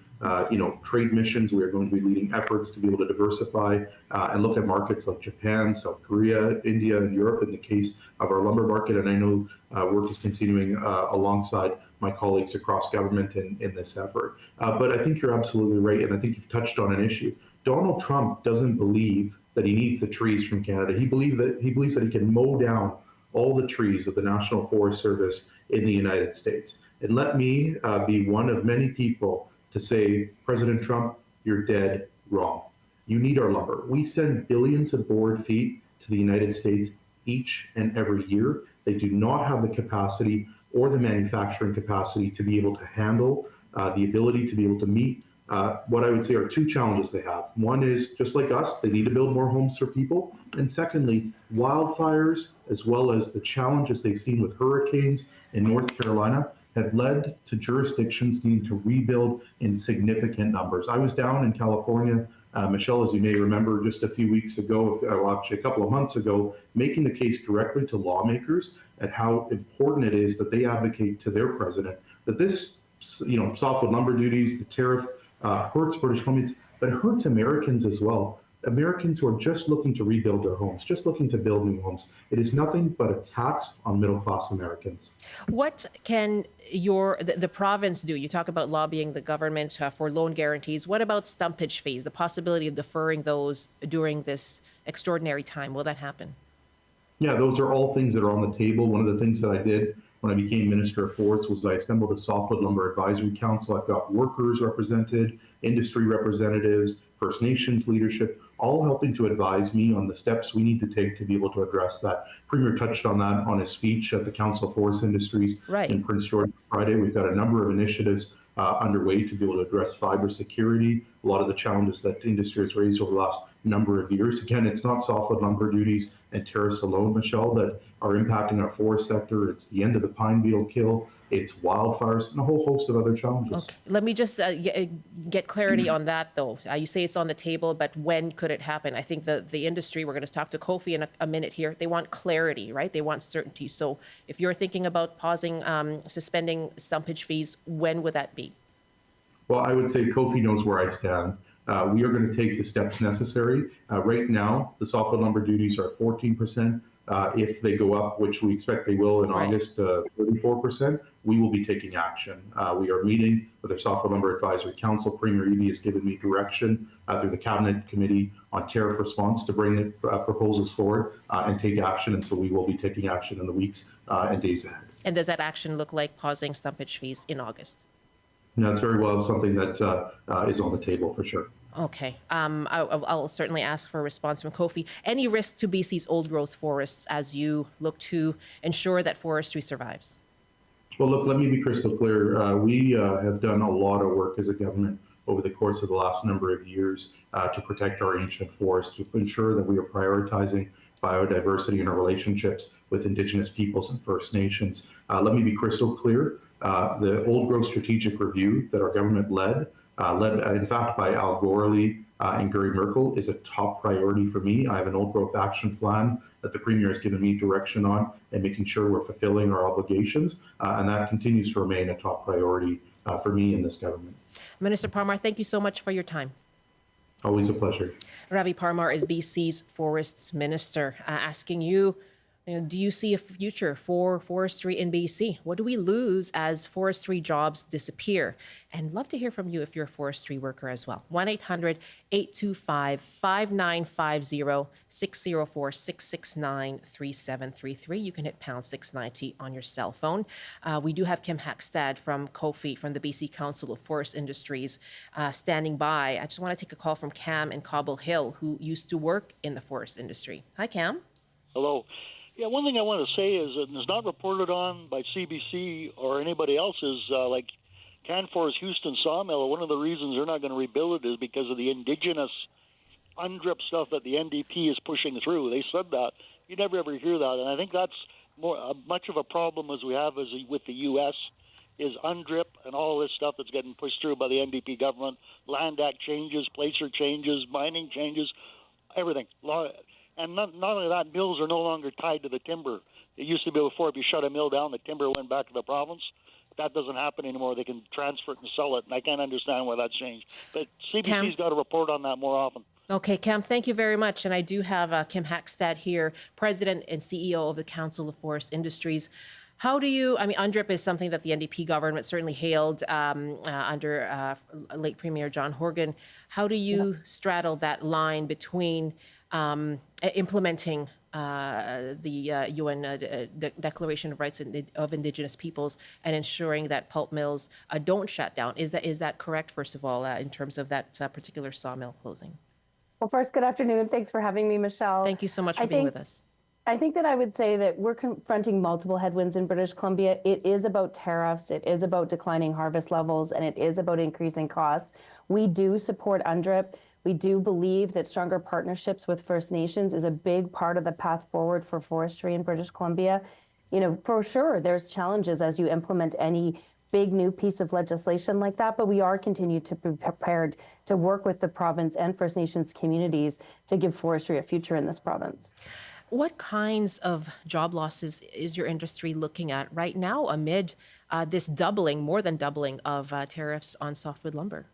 trade missions. We are going to be leading efforts to be able to diversify and look at markets like Japan, South Korea, India, and Europe in the case of our lumber market. And I know work is continuing alongside my colleagues across government in this effort. But I think you're absolutely right, and I think you've touched on an issue. Donald Trump doesn't believe that he needs the trees from Canada. He believes that he can mow down all the trees of the National Forest Service in the United States. And let me be one of many people to say, President Trump, you're dead wrong. You need our lumber. We send billions of board feet to the United States each and every year. They do not have the capacity or the manufacturing capacity to be able to handle the ability to be able to meet what I would say are two challenges they have. One is, just like us, they need to build more homes for people. And secondly, wildfires, as well as the challenges they've seen with hurricanes in North Carolina, have led to jurisdictions needing to rebuild in significant numbers. I was down in California, Michelle, as you may remember, just a few weeks ago, well, actually a couple of months ago, making the case directly to lawmakers at how important it is that they advocate to their president that this, softwood lumber duties, the tariff, hurts British Columbians, but it hurts Americans as well. Americans who are just looking to rebuild their homes, just looking to build new homes. It is nothing but a tax on middle-class Americans. What can the province do? You talk about lobbying the government for loan guarantees. What about stumpage fees, the possibility of deferring those during this extraordinary time? Will that happen? Yeah, those are all things that are on the table. One of the things that I did when I became Minister of Forests was I assembled a Softwood Lumber Advisory Council. I've got workers represented, industry representatives, First Nations leadership, all helping to advise me on the steps we need to take to be able to address that. Premier touched on that on his speech at the Council of Forest Industries in Prince George Friday. We've got a number of initiatives underway to be able to address fiber security, a lot of the challenges that the industry has raised over the last number of years. Again, it's not softwood lumber duties and tariffs alone, Michelle, that are impacting our forest sector. It's the end of the pine beetle kill, it's wildfires, and a whole host of other challenges. Okay. Let me just get clarity on that, though. You say it's on the table, but when could it happen? I think the industry, we're going to talk to Kofi in a minute here, they want clarity, right? They want certainty. So if you're thinking about pausing, suspending stumpage fees, when would that be? Well, I would say Kofi knows where I stand. We are going to take the steps necessary. Right now, the softwood lumber duties are at 14%. If they go up, which we expect they will in August, 34%, we will be taking action. We are meeting with our Softwood Lumber Advisory Council. Premier Eby has given me direction through the Cabinet Committee on Tariff Response to bring the proposals forward and take action. And so we will be taking action in the weeks and days ahead. And does that action look like pausing stumpage fees in August? That's very well something that is on the table for sure. Okay. I'll certainly ask for a response from Kofi. Any risk to BC's old growth forests as you look to ensure that forestry survives? Well, look, let me be crystal clear. We have done a lot of work as a government over the course of the last number of years to protect our ancient forests, to ensure that we are prioritizing biodiversity in our relationships with Indigenous peoples and First Nations. Let me be crystal clear. The old growth strategic review that our government led in fact by Al Gorley and Gary Merkel, is a top priority for me. I have an old growth action plan that the Premier has given me direction on and making sure we're fulfilling our obligations. And that continues to remain a top priority for me in this government. Minister Parmar, thank you so much for your time. Always a pleasure. Ravi Parmar is BC's Forests Minister. Asking you, do you see a future for forestry in BC? What do we lose as forestry jobs disappear? And love to hear from you if you're a forestry worker as well. 1-800-825-5950, 604-669-3733. You can hit pound 690 on your cell phone. We do have Kim Haakstad from Kofi, from the BC Council of Forest Industries, standing by. I just want to take a call from Cam in Cobble Hill, who used to work in the forest industry. Hi, Cam. Hello. Yeah, one thing I want to say is that it's not reported on by CBC or anybody else is like Canfor's Houston Sawmill. One of the reasons they're not going to rebuild it is because of the indigenous UNDRIP stuff that the NDP is pushing through. They said that. You never ever hear that. And I think that's much of a problem as we have with the U.S. is UNDRIP and all this stuff that's getting pushed through by the NDP government. Land Act changes, placer changes, mining changes, everything. And not only that, mills are no longer tied to the timber. It used to be before, if you shut a mill down, the timber went back to the province. That doesn't happen anymore. They can transfer it and sell it, and I can't understand why that's changed. But CBC's got to report on that more often. Okay, Cam, thank you very much. And I do have Kim Haakstad here, President and CEO of the Council of Forest Industries. How do you, UNDRIP is something that the NDP government certainly hailed under late Premier John Horgan. How do you straddle that line between implementing the UN Declaration of Rights of Indigenous Peoples and ensuring that pulp mills don't shut down. Is that correct, first of all, in terms of that particular sawmill closing? Well, first, good afternoon, and thanks for having me, Michelle. Thank you so much for being with us. I think that I would say that we're confronting multiple headwinds in British Columbia. It is about tariffs, it is about declining harvest levels, and it is about increasing costs. We do support UNDRIP. We do believe that stronger partnerships with First Nations is a big part of the path forward for forestry in British Columbia. You know, for sure, there's challenges as you implement any big new piece of legislation like that, but we are continuing to be prepared to work with the province and First Nations communities to give forestry a future in this province. What kinds of job losses is your industry looking at right now amid this doubling, more than doubling of tariffs on softwood lumber?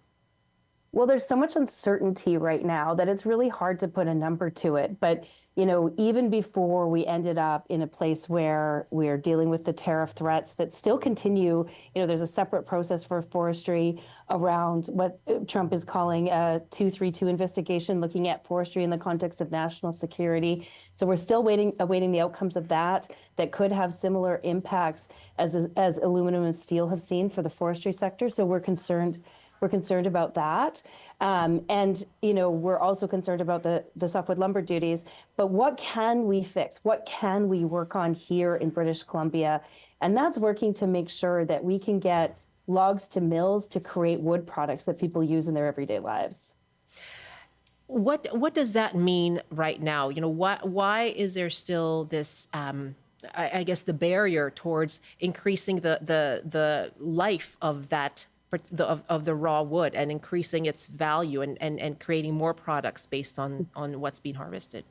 Well, there's so much uncertainty right now that it's really hard to put a number to it. But, you know, even before we ended up in a place where we're dealing with the tariff threats that still continue, you know, there's a separate process for forestry around what Trump is calling a 232 investigation, looking at forestry in the context of national security. So we're still awaiting the outcomes of that could have similar impacts as aluminum and steel have seen for the forestry sector. So we're concerned about that. And, you know, we're also concerned about the softwood lumber duties. But what can we fix? What can we work on here in British Columbia? And that's working to make sure that we can get logs to mills to create wood products that people use in their everyday lives. What does that mean right now? You know, why is there still this, I guess, the barrier towards increasing the life of that of the raw wood and increasing its value and creating more products based on what's being harvested?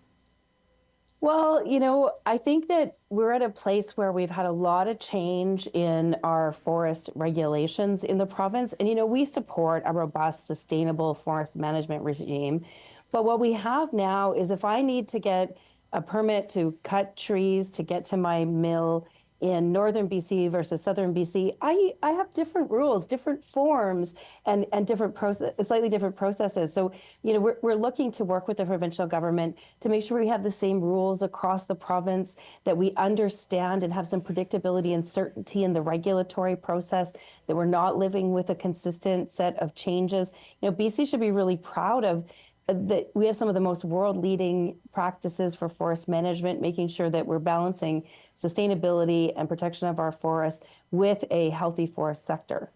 Well, you know, I think that we're at a place where we've had a lot of change in our forest regulations in the province. And, you know, we support a robust, sustainable forest management regime. But what we have now is if I need to get a permit to cut trees to get to my mill in northern BC versus southern BC, I have different rules, different forms, and different slightly different processes. So, you know, we're looking to work with the provincial government to make sure we have the same rules across the province, that we understand and have some predictability and certainty in the regulatory process, that we're not living with a consistent set of changes. You know, BC should be really proud of that we have some of the most world-leading practices for forest management, making sure that we're balancing sustainability and protection of our forests with a healthy forest sector.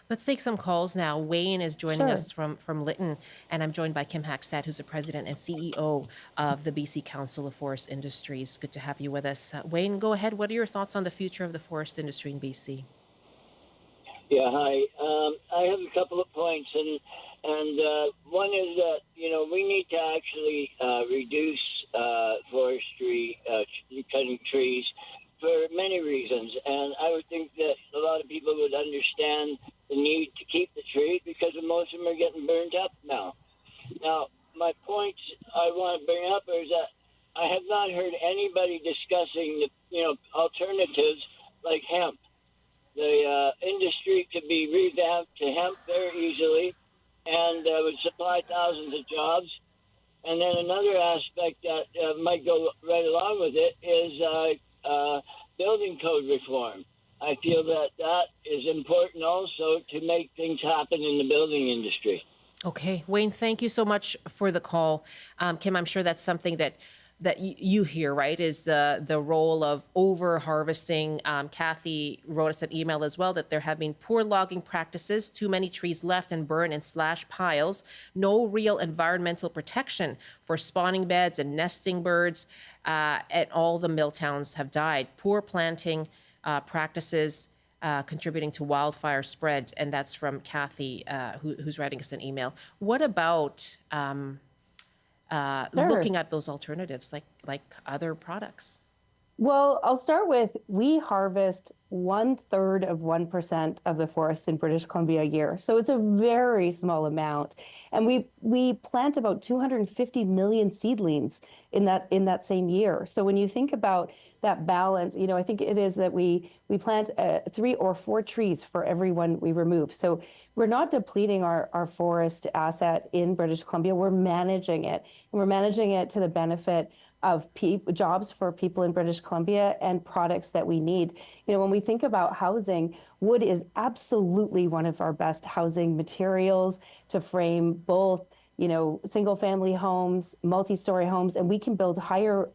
Let's take some calls now. Wayne is joining us from Lytton, and I'm joined by Kim Haakstad, who's the president and CEO of the BC Council of Forest Industries. Good to have you with us. Wayne, go ahead. What are your thoughts on the future of the forest industry in BC? Yeah, hi. I have a couple of points, and one is that, you know, we need to actually reduce forestry, cutting trees for many reasons. And I would think that a lot of people would understand the need to keep the trees because most of them are getting burned up now. Now, my point I want to bring up is that I have not heard anybody discussing the, alternatives like hemp. The industry could be revamped to hemp very easily and would supply thousands of jobs. And then another aspect that might go right along with it is building code reform. I feel that is important also to make things happen in the building industry. Okay. Wayne, thank you so much for the call. Kim, I'm sure that's something that you hear, right, is the role of over-harvesting. Kathy wrote us an email as well that there have been poor logging practices, too many trees left and burned in slash piles, no real environmental protection for spawning beds and nesting birds, and all the mill towns have died. Poor planting practices contributing to wildfire spread, and that's from Kathy, who's writing us an email. What about looking at those alternatives like other products? Well, I'll start with, we harvest 1/3 of 1% of the forests in British Columbia a year. So it's a very small amount. And we plant about 250 million seedlings in that same year. So when you think about that balance, I think it is that we plant 3 or 4 trees for every one we remove. So we're not depleting our forest asset in British Columbia. We're managing it. And we're managing it to the benefit of jobs for people in British Columbia and products that we need. When we think about housing, wood is absolutely one of our best housing materials to frame both, single family homes, multi-story homes, and we can build higher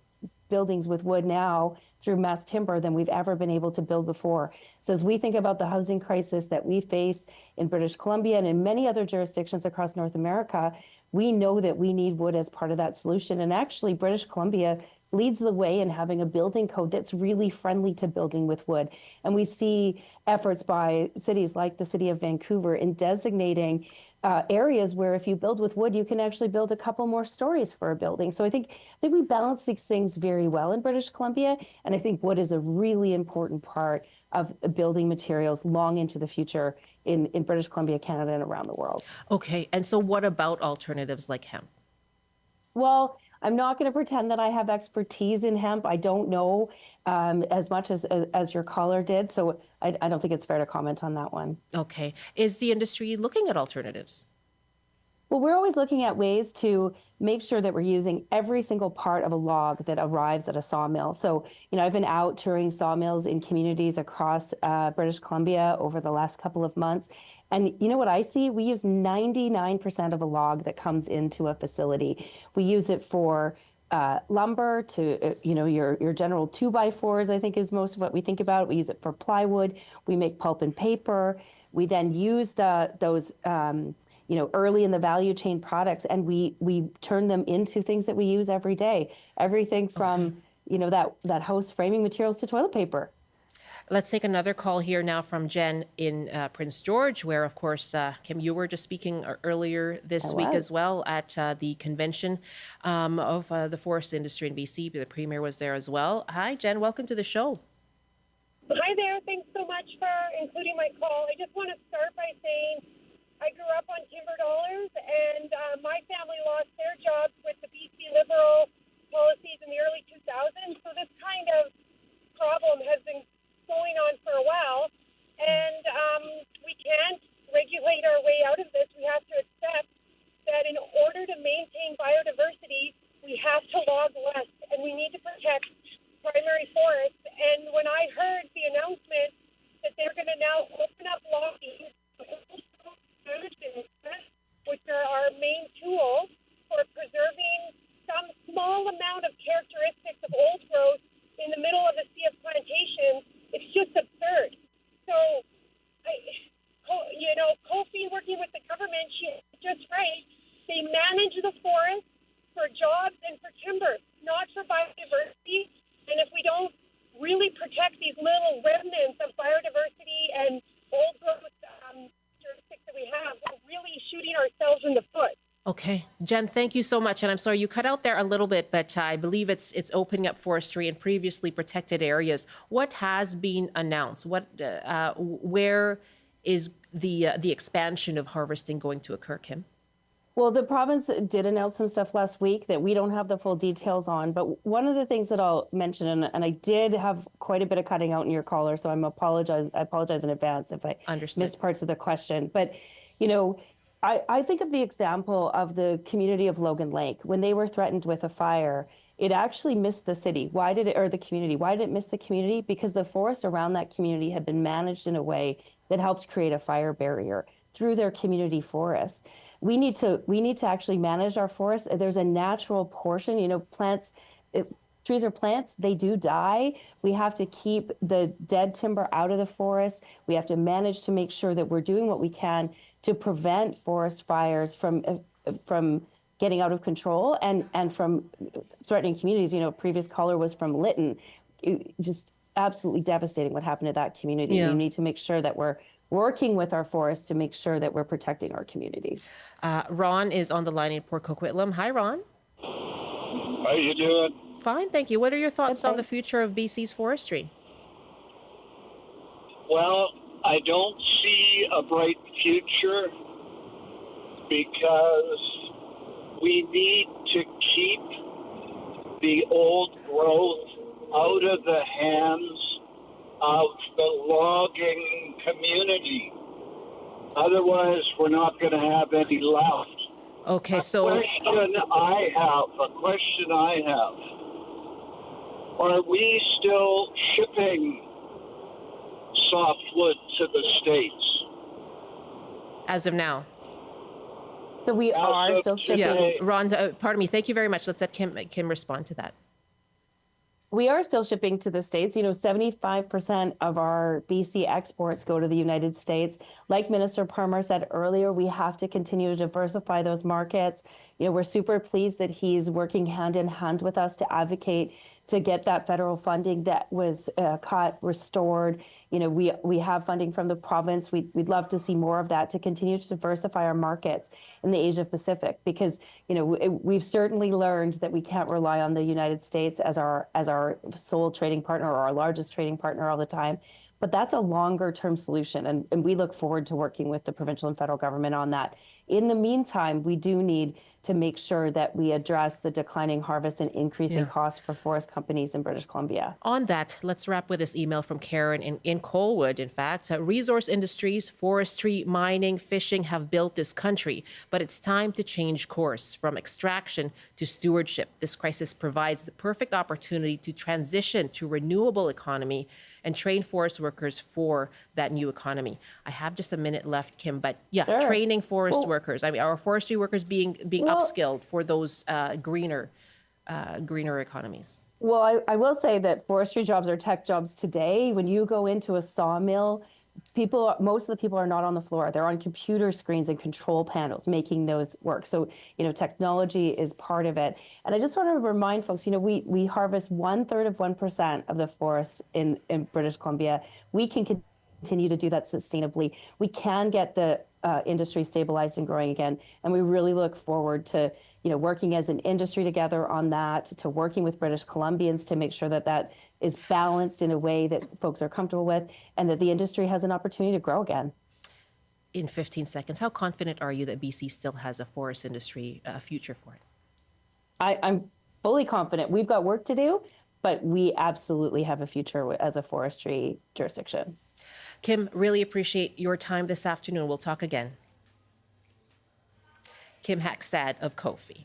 buildings with wood now through mass timber than we've ever been able to build before. So as we think about the housing crisis that we face in British Columbia and in many other jurisdictions across North America, we know that we need wood as part of that solution. And actually, British Columbia leads the way in having a building code that's really friendly to building with wood. And we see efforts by cities like the city of Vancouver in designating areas where if you build with wood, you can actually build a couple more stories for a building. So I think we balance these things very well in British Columbia. And I think wood is a really important part of building materials long into the future in British Columbia, Canada, and around the world. Okay, and so what about alternatives like hemp? Well, I'm not going to pretend that I have expertise in hemp. I don't know as much as your caller did, so I don't think it's fair to comment on that one. Okay, is the industry looking at alternatives? Well, we're always looking at ways to make sure that we're using every single part of a log that arrives at a sawmill. So, I've been out touring sawmills in communities across British Columbia over the last couple of months. And you know what I see? We use 99% of a log that comes into a facility. We use it for lumber to, your general 2x4s, I think is most of what we think about. We use it for plywood. We make pulp and paper. We then use those early in the value chain products, and we turn them into things that we use every day. Everything from, that house framing materials to toilet paper. Let's take another call here now from Jen in Prince George, where, of course, Kim, you were just speaking earlier this week as well at the convention of the forest industry in BC. The Premier was there as well. Hi, Jen. Welcome to the show. Hi there. Thanks so much for including my call. I just want to start by saying I grew up on timber dollars, and my family lost their jobs with the BC Liberal policies in the early 2000s. So this kind of problem has been going on for a while, and we can't regulate our way out of this. We have to accept that in order to maintain biodiversity, we have to log less, and we need to protect primary forests. And when I heard the announcement that they're going to now open up logging, which are our main tool for preserving some small amount of characteristics of old growth in the middle of a sea of plantations, it's just absurd. So, Kofi working with the government, she's just right. They manage the forest for jobs and for timber, not for biodiversity. And if we don't really protect these little remnants of biodiversity and old growth characteristics that we have, we're really shooting ourselves in the foot. Okay. Jen, thank you so much. And I'm sorry, you cut out there a little bit, but I believe it's opening up forestry in previously protected areas. What has been announced? Where is the expansion of harvesting going to occur, Kim? Well, the province did announce some stuff last week that we don't have the full details on. But one of the things that I'll mention, and I did have quite a bit of cutting out in your caller, so I apologize in advance if I missed parts of the question. But, I think of the example of the community of Logan Lake. When they were threatened with a fire, it actually missed the city. Why did it miss the community? Because the forest around that community had been managed in a way that helped create a fire barrier through their community forests. We need to actually manage our forests. There's a natural portion, trees are plants, they do die. We have to keep the dead timber out of the forest. We have to manage to make sure that we're doing what we can to prevent forest fires from getting out of control and from threatening communities. Previous caller was from Lytton. Just absolutely devastating what happened to that community. Yeah. We need to make sure that we're working with our forests to make sure that we're protecting our communities. Ron is on the line in Port Coquitlam. Hi, Ron. How you doing? Fine, thank you. What are your thoughts on the future of BC's forestry? Well, I don't see a bright future because we need to keep the old growth out of the hands of the logging community. Otherwise, we're not going to have any left. Okay, A question I have. Are we still shipping softwood to the States? As of now. So we are still shipping. Yeah, Ron, pardon me. Thank you very much. Let's let Kim respond to that. We are still shipping to the States. 75% of our BC exports go to the United States. Like Minister Parmar said earlier, we have to continue to diversify those markets. We're super pleased that he's working hand in hand with us to advocate to get that federal funding that was cut, restored. We have funding from the province. We'd love to see more of that to continue to diversify our markets in the Asia Pacific, because we've certainly learned that we can't rely on the United States as our sole trading partner or our largest trading partner all the time. But that's a longer term solution, and we look forward to working with the provincial and federal government on that. In the meantime, we do need to make sure that we address the declining harvest and increasing costs for forest companies in British Columbia. On that, let's wrap with this email from Karen in Colwood. In fact, resource industries, forestry, mining, fishing have built this country, but it's time to change course from extraction to stewardship. This crisis provides the perfect opportunity to transition to renewable economy and train forest workers for that new economy. I have just a minute left, Kim, but Sure. training forest workers. I mean, our forestry workers being upskilled for those greener economies. Well, I will say that forestry jobs are tech jobs today. When you go into a sawmill, most of the people are not on the floor. They're on computer screens and control panels making those work. So, technology is part of it. And I just want to remind folks, we harvest 1/3 of 1% of the forest in British Columbia. We can continue to do that sustainably. We can get the industry stabilized and growing again. And we really look forward to, working as an industry together on that, to working with British Columbians to make sure that that is balanced in a way that folks are comfortable with, and that the industry has an opportunity to grow again. In 15 seconds, how confident are you that BC still has a forest industry future for it? I'm fully confident. We've got work to do, but we absolutely have a future as a forestry jurisdiction. Kim, really appreciate your time this afternoon. We'll talk again. Kim Haakstad of Kofi.